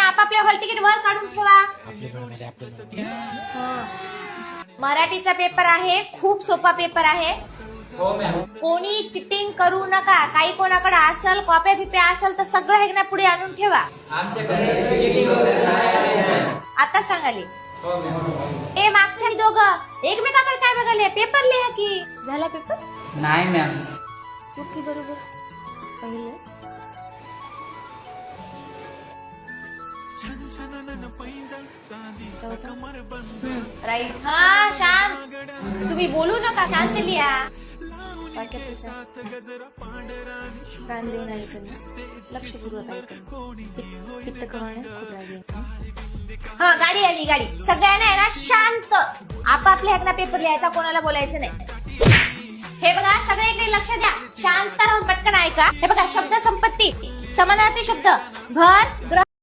आपापल्या hall ticket वर काढून ठेवा. आपले मिळाले आपले. मराठीचा पेपर आहे, खूप सोपा पेपर आहे. कोणी चिटिंग करू नका. काही कोणाकडे असल कॉप्या बिप्या असल तर सगळं हेगण्या पुढे आणून ठेवा. आता सांगाले ए मागच्या दोघं एकमेकाकडे काय बघाले. पेपर लिहा की. झाला पेपर? नाही मॅम. चुकी बरोबर पहिले राईट. हा शांत. तुम्ही बोलू नका. शांत लिहा. कान देऊन ऐकून लक्षपूर्वक ऐकून पित्त करून खूप राग. हा गाडी आली गाडी. सगळ्यांना आहे ना शांत आपापल्या हातना पेपर लिहायचा. कोणाला बोलायचं नाही. हे बघा सगळे इकडे लक्ष द्या. शांत राहून पटकन ऐका. हे बघा शब्द संपत्ती समानार्थी शब्द घर ग्रह